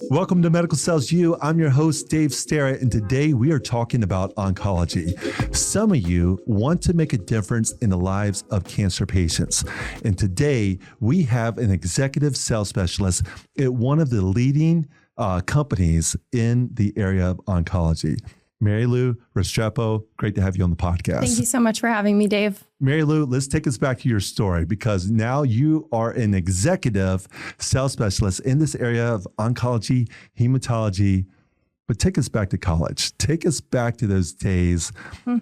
Welcome to Medical Sales U. I'm your host, Dave Starrett, and today we are talking about oncology. Some of you want to make a difference in the lives of cancer patients. And today we have an executive sales specialist at one of the leading companies in the area of oncology. Marilu, Restrepo, great to have you on the podcast. Thank you so much for having me, Dave. Marilu, let's take us back to your story, because now you are an executive sales specialist in this area of oncology, hematology. But take us back to college. Take us back to those days.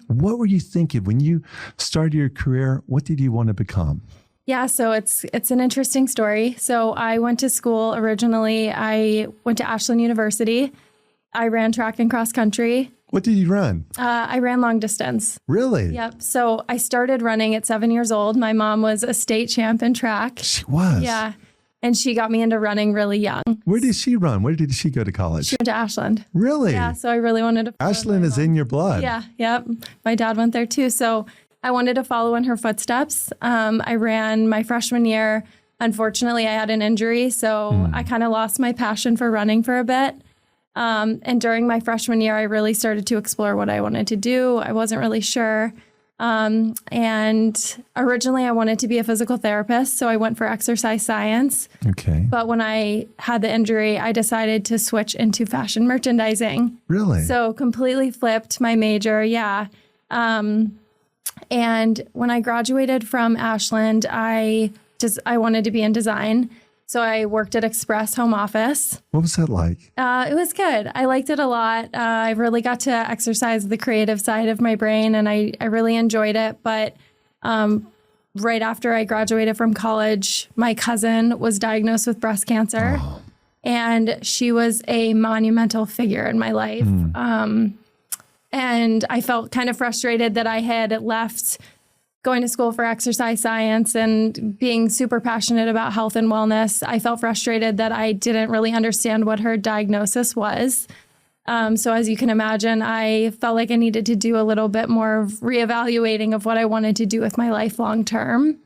What were you thinking when you started your career? What did you want to become? Yeah, so it's an interesting story. So I went to school originally. I went to Ashland University. I ran track and cross country. What did you run? I ran long distance. Really? Yep. So I started running at 7 years old. My mom was a state champ in track. She was? Yeah. And she got me into running really young. Where did she run? Where did she go to college? She went to Ashland. Really? Yeah. So I really wanted to follow Ashland is in your blood. Yeah. Yep. My dad went there too. So I wanted to follow in her footsteps. I ran my freshman year. Unfortunately, I had an injury. So I kind of lost my passion for running for a bit. And during my freshman year, I really started to explore what I wanted to do. I wasn't really sure. And originally I wanted to be a physical therapist. So I went for exercise science. Okay. But when I had the injury, I decided to switch into fashion merchandising. Really? So completely flipped my major. Yeah. And when I graduated from Ashland, I wanted to be in design. So I worked at Express Home Office. What was that like? It was good. I liked it a lot. I really got to exercise the creative side of my brain, and I really enjoyed it. But right after I graduated from college, my cousin was diagnosed with breast cancer, and she was a monumental figure in my life. And I felt kind of frustrated that I had left going to school for exercise science and being super passionate about health and wellness. I felt frustrated that I didn't really understand what her diagnosis was. So as you can imagine, I felt like I needed to do a little bit more reevaluating of what I wanted to do with my life long term.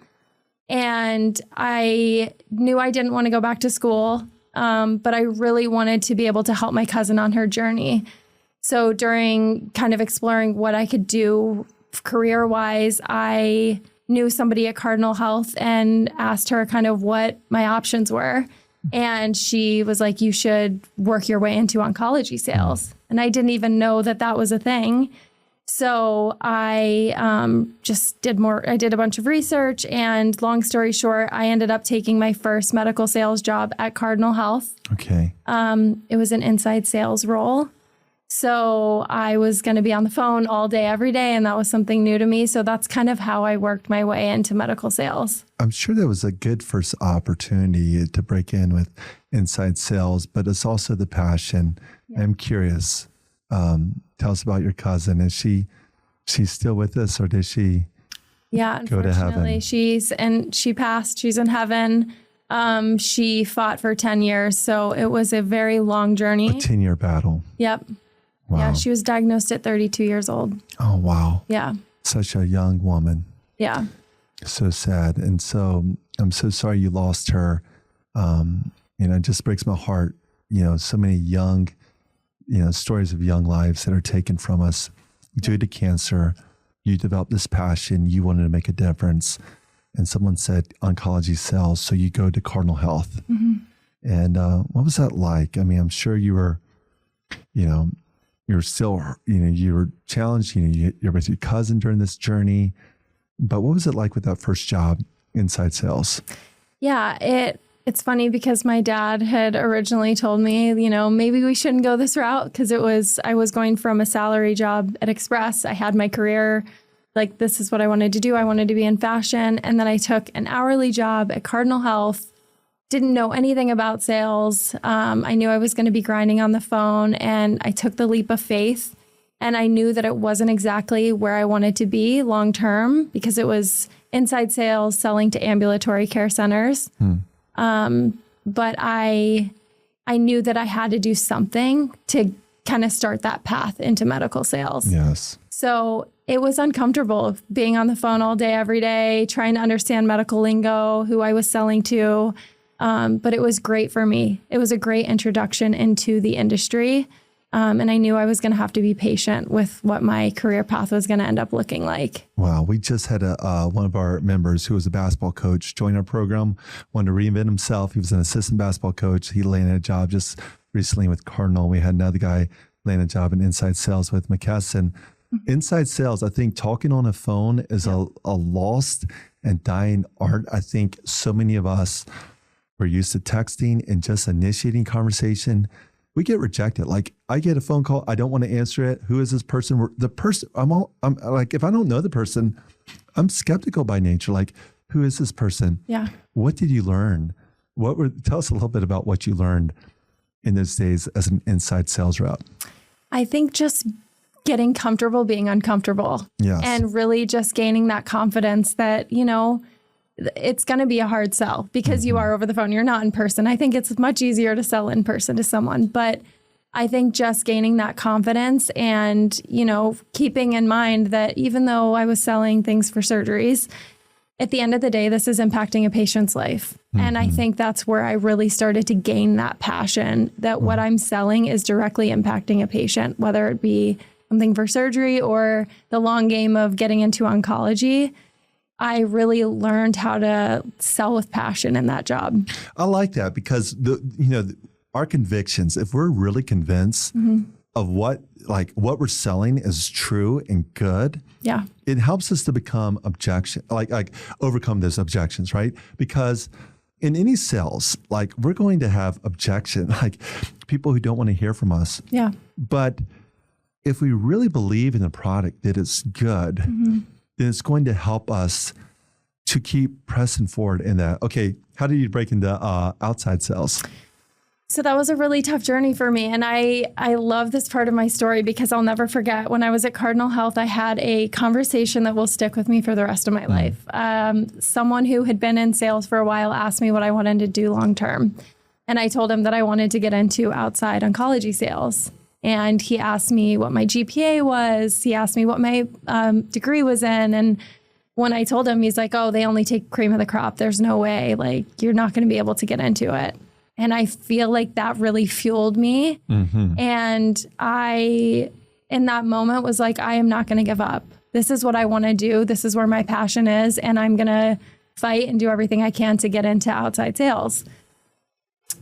And I knew I didn't want to go back to school, but I really wanted to be able to help my cousin on her journey. So during kind of exploring what I could do career-wise, I knew somebody at Cardinal Health and asked her kind of what my options were. And she was like, you should work your way into oncology sales. And I didn't even know that that was a thing. So I I did a bunch of research, and long story short, I ended up taking my first medical sales job at Cardinal Health. Okay. It was an inside sales role. So I was going to be on the phone all day, every day, and that was something new to me. So that's kind of how I worked my way into medical sales. I'm sure that was a good first opportunity to break in with inside sales, but it's also the passion. Yeah. I'm curious. Tell us about your cousin. Is she's still with us, or did she go to heaven? She passed. She's in heaven. She fought for 10 years. So it was a very long journey. A 10-year battle. Yep. Wow. Yeah, she was diagnosed at 32 years old. Oh, wow. Yeah. Such a young woman. Yeah. So sad. And so I'm so sorry you lost her. It just breaks my heart. So many young, stories of young lives that are taken from us due to cancer. You developed this passion. You wanted to make a difference. And someone said oncology sells, so you go to Cardinal Health. Mm-hmm. And what was that like? I mean, I'm sure you were, you're still, you were challenged. You're with your cousin during this journey. But what was it like with that first job inside sales? Yeah, it's funny because my dad had originally told me, maybe we shouldn't go this route, because I was going from a salary job at Express. I had my career. Like, this is what I wanted to do. I wanted to be in fashion. And then I took an hourly job at Cardinal Health, didn't know anything about sales. I knew I was going to be grinding on the phone, and I took the leap of faith. And I knew that it wasn't exactly where I wanted to be long term, because it was inside sales, selling to ambulatory care centers. But I knew that I had to do something to kind of start that path into medical sales. Yes. So it was uncomfortable being on the phone all day, every day, trying to understand medical lingo, who I was selling to. But it was great for me. It was a great introduction into the industry. And I knew I was going to have to be patient with what my career path was going to end up looking like. Wow. We just had one of our members who was a basketball coach join our program, wanted to reinvent himself. He was an assistant basketball coach. He landed a job just recently with Cardinal. We had another guy land a job in inside sales with McKesson. Inside sales, I think talking on a phone is a lost and dying art. I think so many of us were used to texting and just initiating conversation. We get rejected. Like I get a phone call, I don't want to answer it. Who is this person? The person, I'm like, if I don't know the person, I'm skeptical by nature. Like, who is this person? Yeah. What did you learn? Tell us a little bit about what you learned in those days as an inside sales rep. I think just getting comfortable being uncomfortable. Yes. And really just gaining that confidence that, it's going to be a hard sell because you are over the phone. You're not in person. I think it's much easier to sell in person to someone. But I think just gaining that confidence and, keeping in mind that even though I was selling things for surgeries, at the end of the day, this is impacting a patient's life. And I think that's where I really started to gain that passion that what I'm selling is directly impacting a patient, whether it be something for surgery or the long game of getting into oncology. I really learned how to sell with passion in that job. I like that because our convictions, if we're really convinced of what we're selling is true and good, yeah, it helps us to become overcome those objections, right? Because in any sales, we're going to have objection, people who don't want to hear from us. Yeah. But if we really believe in the product that it's good, then it's going to help us to keep pressing forward in that. Okay, how did you break into outside sales? So that was a really tough journey for me. And I love this part of my story because I'll never forget when I was at Cardinal Health, I had a conversation that will stick with me for the rest of my life. Someone who had been in sales for a while asked me what I wanted to do long term. And I told him that I wanted to get into outside oncology sales. And he asked me what my GPA was. He asked me what my degree was in. And when I told him, he's like, oh, they only take cream of the crop. There's no way, you're not going to be able to get into it. And I feel like that really fueled me. And I, in that moment, was like, I am not going to give up. This is what I want to do. This is where my passion is. And I'm going to fight and do everything I can to get into outside sales.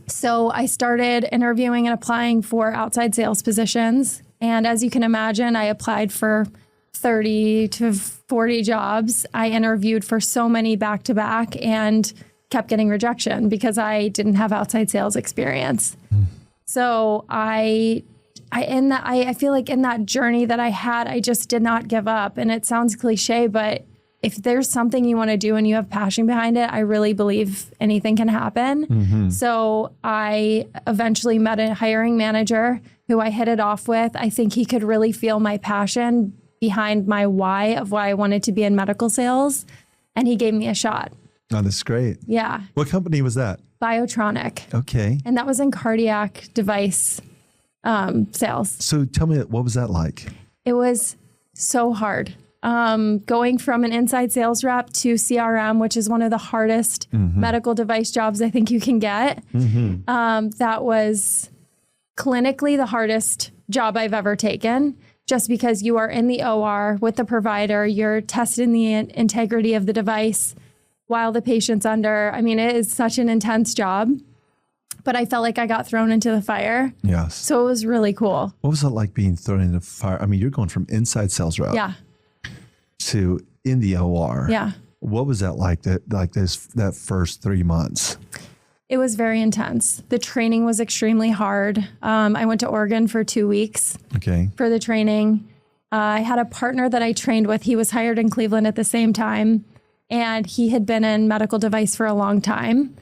So I started interviewing and applying for outside sales positions. And as you can imagine, I applied for 30 to 40 jobs. I interviewed for so many back to back and kept getting rejection because I didn't have outside sales experience. So I feel like in that journey that I had, I just did not give up. And it sounds cliche, but if there's something you want to do and you have passion behind it, I really believe anything can happen. So I eventually met a hiring manager who I hit it off with. I think he could really feel my passion behind my why of why I wanted to be in medical sales. And he gave me a shot. Oh, that's great. Yeah. What company was that? Biotronic. Okay. And that was in cardiac device sales. So tell me, what was that like? It was so hard. Going from an inside sales rep to CRM, which is one of the hardest medical device jobs I think you can get. That was clinically the hardest job I've ever taken, just because you are in the OR with the provider, you're testing the integrity of the device while the patient's under. I mean, it is such an intense job, but I felt like I got thrown into the fire. Yes. So it was really cool. What was it like being thrown into the fire? I mean, you're going from inside sales rep. Yeah. To in the OR. Yeah. What was that like? That first 3 months? It was very intense. The training was extremely hard. I went to Oregon for 2 weeks. Okay. For the training. I had a partner that I trained with. He was hired in Cleveland at the same time, and he had been in medical device for a long time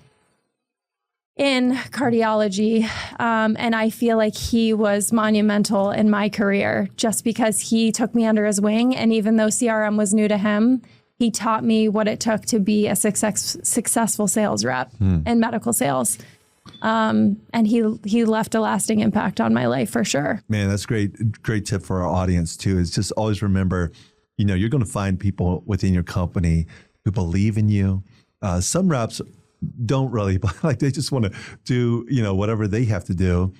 in cardiology. And I feel like he was monumental in my career just because he took me under his wing. And even though CRM was new to him, he taught me what it took to be a successful sales rep in medical sales. And he left a lasting impact on my life for sure. Man, that's great. Great tip for our audience too, is just always remember, you're going to find people within your company who believe in you. Some reps don't really, like they just want to do, whatever they have to do.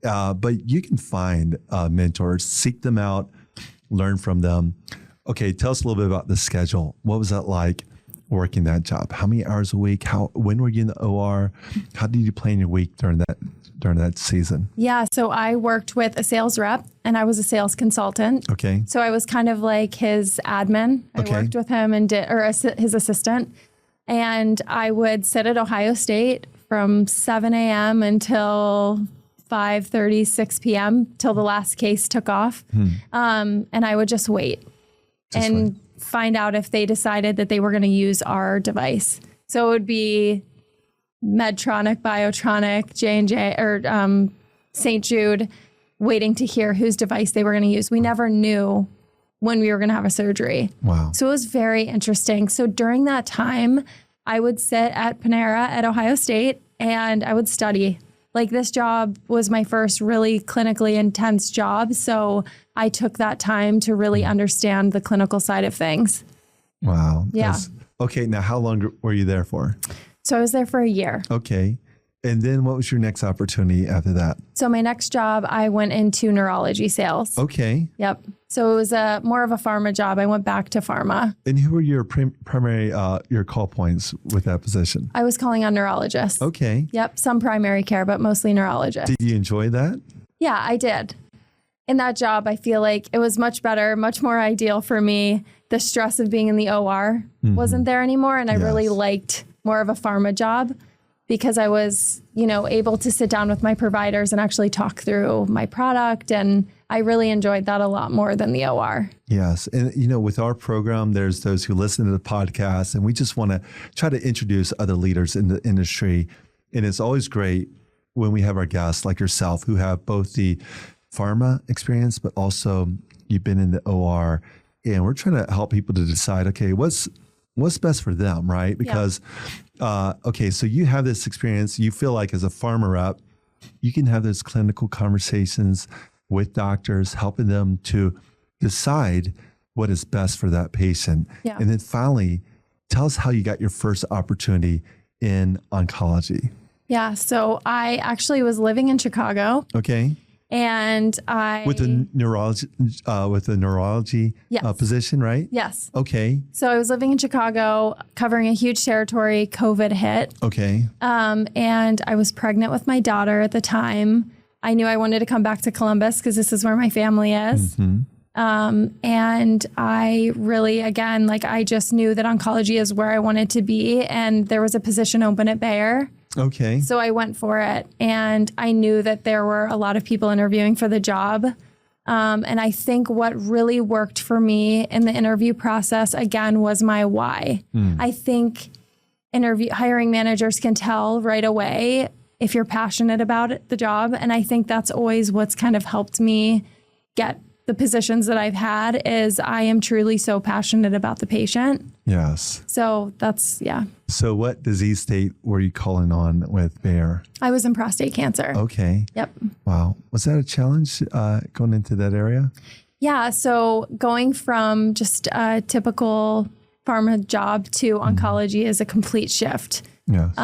But you can find mentors, seek them out, learn from them. Okay, tell us a little bit about the schedule. What was that like working that job? How many hours a week? When were you in the OR? How did you plan your week during that season? Yeah, so I worked with a sales rep and I was a sales consultant. Okay. So I was kind of like his admin. I worked with him and his assistant. And I would sit at Ohio State from 7 a.m. until 5:30, 6 p.m. till the last case took off. And I would just wait and find out if they decided that they were going to use our device. So it would be Medtronic, Biotronic, J&J, or St. Jude, waiting to hear whose device they were going to use. We never knew when we were going to have a surgery. Wow. So it was very interesting. So during that time, I would sit at Panera at Ohio State and I would study. Like this job was my first really clinically intense job. So I took that time to really understand the clinical side of things. Wow. Yeah. Okay. Now, how long were you there for? So I was there for a year. Okay. And then what was your next opportunity after that? So my next job, I went into neurology sales. Okay. Yep. So it was more of a pharma job. I went back to pharma. And who were your primary, your call points with that position? I was calling on neurologists. Okay. Yep. Some primary care, but mostly neurologists. Did you enjoy that? Yeah, I did. In that job, I feel like it was much better, much more ideal for me. The stress of being in the OR wasn't there anymore. And I really liked more of a pharma job because I was, able to sit down with my providers and actually talk through my product. And I really enjoyed that a lot more than the OR. Yes. And, with our program, there's those who listen to the podcast, and we just want to try to introduce other leaders in the industry. And it's always great when we have our guests like yourself who have both the pharma experience, but also you've been in the OR. And we're trying to help people to decide, okay, what's best for them, right? Because, so you have this experience, you feel like as a pharma rep, you can have those clinical conversations with doctors, helping them to decide what is best for that patient. Yeah. And then finally, tell us how you got your first opportunity in oncology. Yeah. So I actually was living in Chicago. Okay. And I with the neurology position, right? Yes. Okay. So I was living in Chicago, covering a huge territory. COVID hit. Okay. And I was pregnant with my daughter at the time. I knew I wanted to come back to Columbus because this is where my family is. And I really, again, I just knew that oncology is where I wanted to be. And there was a position open at Bayer. Okay. So I went for it, and I knew that there were a lot of people interviewing for the job. And I think what really worked for me in the interview process, again, was my why. I think hiring managers can tell right away if you're passionate about the job. And I think that's always what's kind of helped me get the positions that I've had is I am truly so passionate about the patient. Yes. So that's, So what disease state were you calling on with Bayer? I was in prostate cancer. Okay. Yep. Wow. Was that a challenge going into that area? Yeah. So going from just a typical pharma job to oncology is a complete shift. Yes.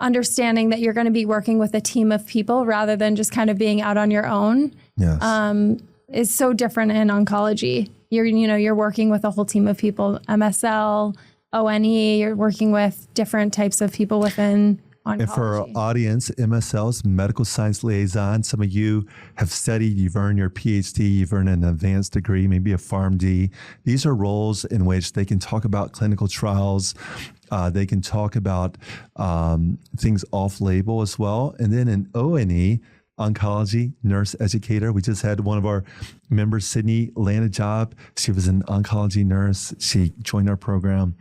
Understanding that you're going to be working with a team of people rather than just kind of being out on your own. Yes. Is so different in oncology. You're working with a whole team of people, MSL, ONE, you're working with different types of people within oncology. And for our audience, MSLs, medical science liaison, some of you have studied, you've earned your PhD, you've earned an advanced degree, maybe a PharmD. These are roles in which they can talk about clinical trials. They can talk about things off-label as well. And then in ONE, Oncology Nurse Educator. We just had one of our members, Sydney, land a job. She was an oncology nurse. She joined our program.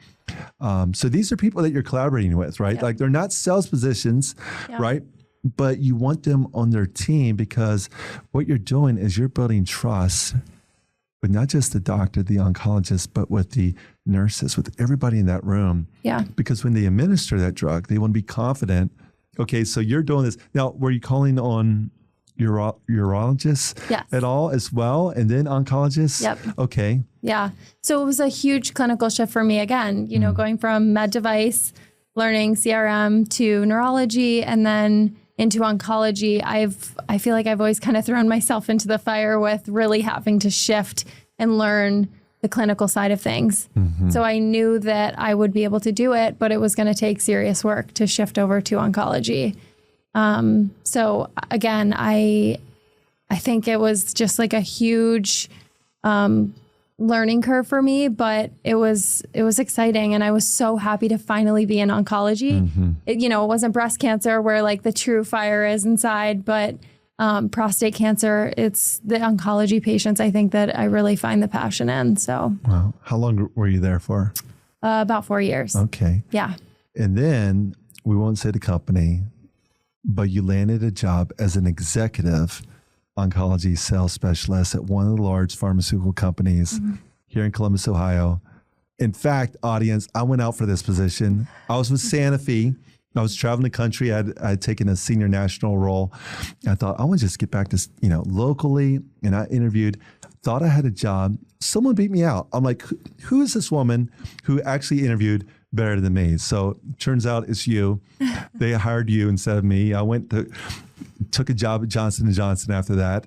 So these are people that you're collaborating with, right? Yep. Like they're not sales positions, right? But you want them on their team because what you're doing is you're building trust with not just the doctor, the oncologist, but with the nurses, with everybody in that room. Yeah. Because when they administer that drug, they want to be confident. Okay, so you're doing this. Now, were you calling on urologists at all as well? And then oncologists? Yep. Okay. Yeah. So it was a huge clinical shift for me again, going from med device, learning CRM to neurology and then into oncology, I feel like I've always kind of thrown myself into the fire with really having to shift and learn the clinical side of things. So I knew that I would be able to do it, but it was going to take serious work to shift over to oncology. So again, I think it was just like a huge learning curve for me, but it was exciting. And I was so happy to finally be in oncology. It, it wasn't breast cancer where like the true fire is inside, but prostate cancer, it's the oncology patients, I think, that I really find the passion in. So, wow. How long were you there for? About 4 years. Okay. Yeah. And then we won't say the company, but you landed a job as an executive oncology sales specialist at one of the large pharmaceutical companies here in Columbus, Ohio. In fact, audience, I went out for this position. I was with Sanofi. I was traveling the country. I'd taken a senior national role. I thought, I want to just get back to, locally. And I interviewed, thought I had a job. Someone beat me out. I'm like, who is this woman who actually interviewed better than me? So turns out it's you. They hired you instead of me. I took a job at Johnson & Johnson after that.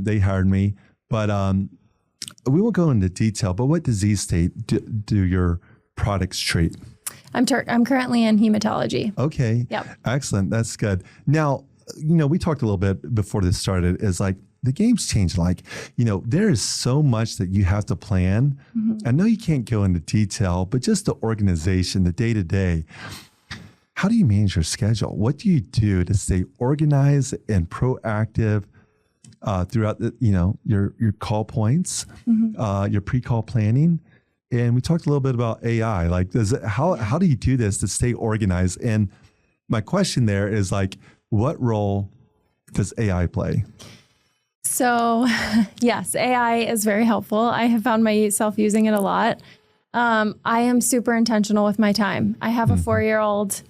They hired me. But we won't go into detail, but what disease state do your products treat? I'm currently in hematology. Okay. Yep. Excellent. That's good. Now, we talked a little bit before this started, is like the game's changed. Like, there is so much that you have to plan. I know you can't go into detail, but just the organization, the day-to-day, how do you manage your schedule? What do you do to stay organized and proactive throughout your call points, your pre-call planning? And we talked a little bit about AI. Like, how do you do this to stay organized? And my question there is like, what role does AI play? So yes, AI is very helpful. I have found myself using it a lot. I am super intentional with my time. I have a 4-year-old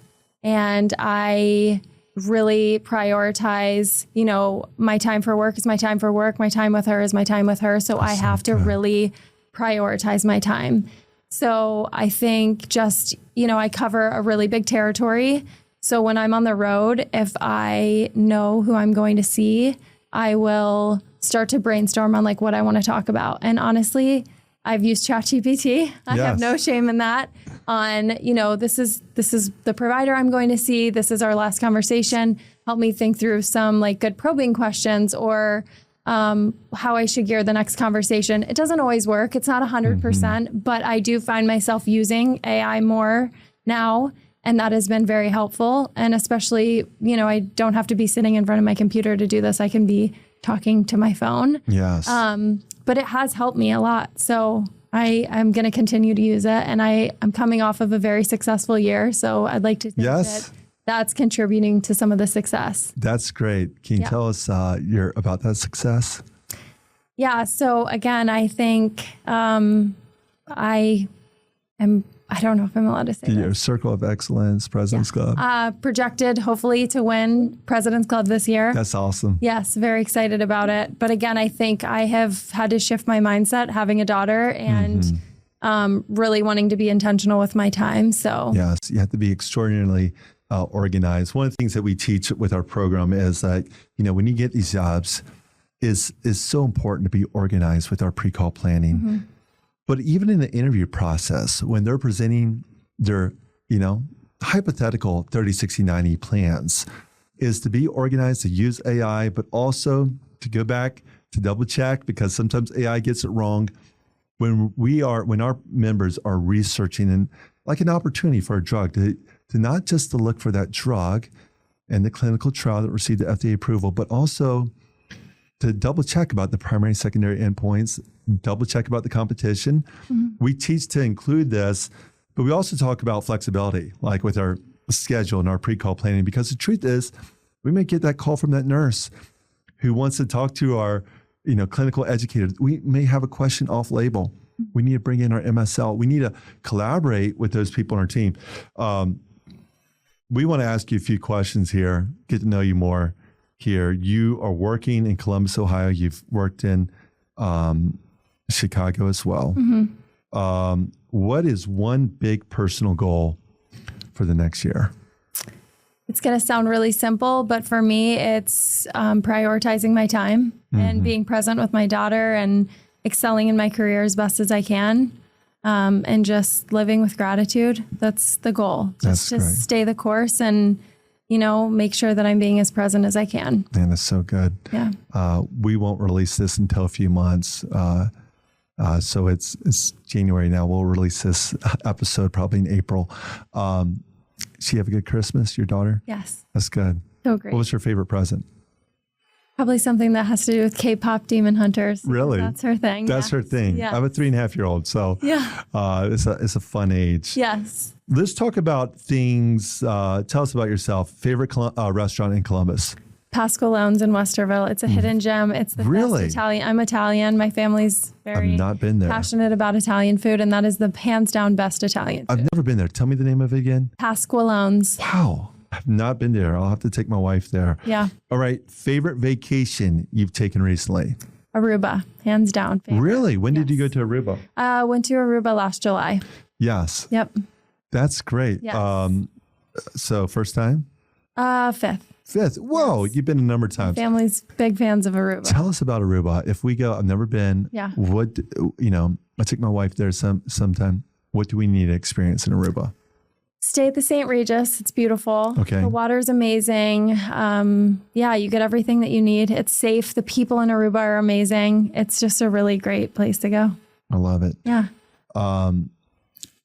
and I really prioritize, my time for work is my time for work. My time with her is my time with her. So I have to really prioritize my time. So I think just, I cover a really big territory. So when I'm on the road, if I know who I'm going to see, I will start to brainstorm on like what I want to talk about. And honestly, I've used ChatGPT. I have no shame in that. On, this is the provider I'm going to see. This is our last conversation. Help me think through some like good probing questions or how I should gear the next conversation. It doesn't always work. It's not 100%, but I do find myself using AI more now. And that has been very helpful. And especially, I don't have to be sitting in front of my computer to do this. I can be talking to my phone. Yes. But it has helped me a lot. So I'm going to continue to use it. And I'm coming off of a very successful year. So I'd like to think that that's contributing to some of the success. That's great. Can you tell us about that success? Yeah. So again, I think I don't know if I'm allowed to say Your Circle of Excellence, President's Club. Projected, hopefully, to win President's Club this year. That's awesome. Yes, very excited about it. But again, I think I have had to shift my mindset having a daughter and really wanting to be intentional with my time. So yes, you have to be extraordinarily organized. One of the things that we teach with our program is that, when you get these jobs, is so important to be organized with our pre-call planning. But even in the interview process, when they're presenting their, hypothetical 30, 60, 90 plans, is to be organized, to use AI, but also to go back to double check, because sometimes AI gets it wrong. When our members are researching and like an opportunity for a drug, to not just to look for that drug and the clinical trial that received the FDA approval, but also to double check about the primary, secondary endpoints, double check about the competition. We teach to include this, but we also talk about flexibility, like with our schedule and our pre-call planning, because the truth is we may get that call from that nurse who wants to talk to our, clinical educators. We may have a question off label. We need to bring in our MSL. We need to collaborate with those people on our team. We want to ask you a few questions here, get to know you more here. You are working in Columbus, Ohio. You've worked in Chicago as well. What is one big personal goal for the next year? It's going to sound really simple, but for me, it's prioritizing my time and being present with my daughter and excelling in my career as best as I can. And just living with gratitude. That's the goal. Just to stay the course and, make sure that I'm being as present as I can. Man, that's so good. Yeah. We won't release this until a few months. So it's January now. We'll release this episode probably in April. She have a good Christmas, your daughter? Yes. That's good. So great. What was her favorite present? Probably something that has to do with K-pop Demon Hunters. Really? That's her thing. That's her thing. Yeah. I have a 3.5-year-old, so it's a fun age. Yes. Let's talk about things. Tell us about yourself. Favorite restaurant in Columbus? Pasqualone's in Westerville. It's a hidden gem. It's the best Italian. I'm Italian. My family's very I've not been there. Passionate about Italian food, and that is the hands down best Italian food. I've never been there. Tell me the name of it again. Pasqualone's. Wow. I've not been there. I'll have to take my wife there. Yeah. All right. Favorite vacation you've taken recently? Aruba, hands down. Favorite. Really? When did you go to Aruba? Went to Aruba last July. Yes. Yep. That's great. Yes. So first time? Fifth. Whoa. Yes. You've been a number of times. My family's big fans of Aruba. Tell us about Aruba. If we go, I've never been. Yeah. What, I took my wife there sometime. What do we need to experience in Aruba? Stay at the St. Regis. It's beautiful. Okay. The water's amazing. You get everything that you need. It's safe. The people in Aruba are amazing. It's just a really great place to go. I love it. Yeah.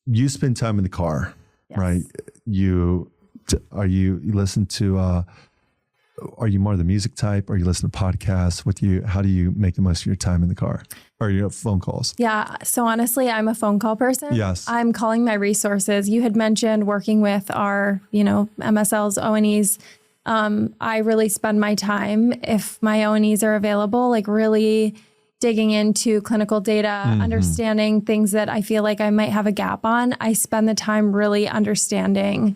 You spend time in the car, Yes. right? You listen to, are you more the music type or you listen to podcasts? How do you make the most of your time in the car or your phone calls? Yeah. So honestly, I'm a phone call person. Yes. I'm calling my resources. You had mentioned working with our, MSLs, O&Es. I really spend my time, if my O&Es are available, like really digging into clinical data, understanding things that I feel like I might have a gap on. I spend the time really understanding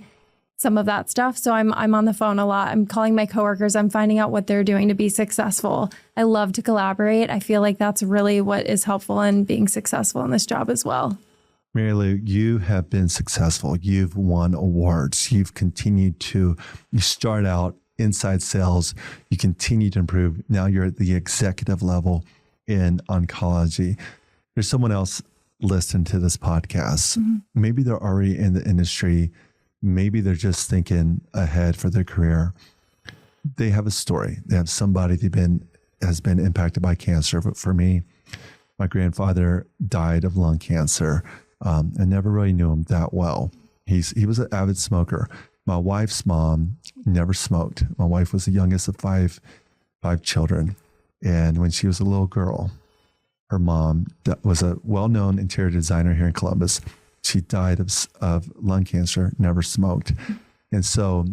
some of that stuff. So I'm on the phone a lot. I'm calling my coworkers. I'm finding out what they're doing to be successful. I love to collaborate. I feel like that's really what is helpful in being successful in this job as well. Marilu, you have been successful. You've won awards. You've continued you start out inside sales. You continue to improve. Now you're at the executive level in oncology. There's someone else listening to this podcast. Maybe they're already in the industry. Maybe they're just thinking ahead for their career. They have a story. They have somebody has been impacted by cancer. But for me, my grandfather died of lung cancer. I never really knew him that well. He was an avid smoker. My wife's mom never smoked. My wife was the youngest of five children. And when she was a little girl, her mom was a well-known interior designer here in Columbus. She died of lung cancer, never smoked. And so,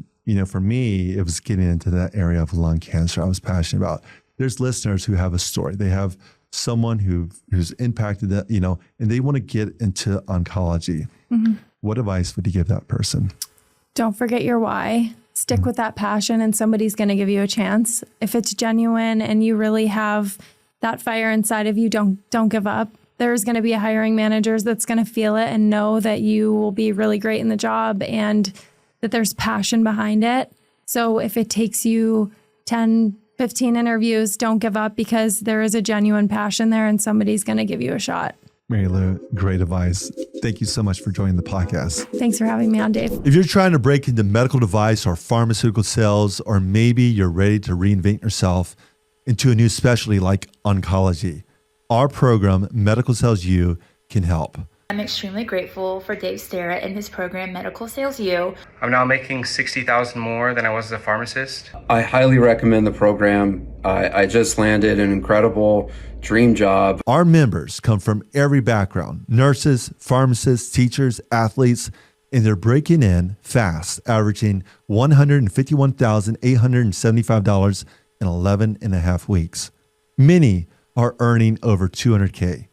for me, it was getting into that area of lung cancer I was passionate about. There's listeners who have a story. They have someone who's impacted that, and they want to get into oncology. What advice would you give that person? Don't forget your why. Stick with that passion and somebody's going to give you a chance. If it's genuine and you really have that fire inside of you, don't give up. There's going to be a hiring manager that's going to feel it and know that you will be really great in the job and that there's passion behind it. So if it takes you 10, 15 interviews, don't give up because there is a genuine passion there and somebody's going to give you a shot. Marilu, great advice. Thank you so much for joining the podcast. Thanks for having me on, Dave. If you're trying to break into medical device or pharmaceutical sales, or maybe you're ready to reinvent yourself into a new specialty like oncology, our program, MedicalSalesU, can help. I'm extremely grateful for Dave Starrett and his program, MedicalSalesU. I'm now making $60,000 more than I was as a pharmacist. I highly recommend the program. I just landed an incredible dream job. Our members come from every background: nurses, pharmacists, teachers, athletes, and they're breaking in fast, averaging $151,875 in 11 and a half weeks. Many are earning over $200K.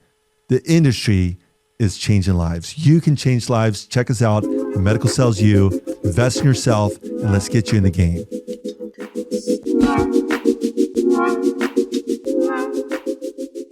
The industry is changing lives. You can change lives. Check us out at MedicalSalesU. Invest in yourself, and let's get you in the game.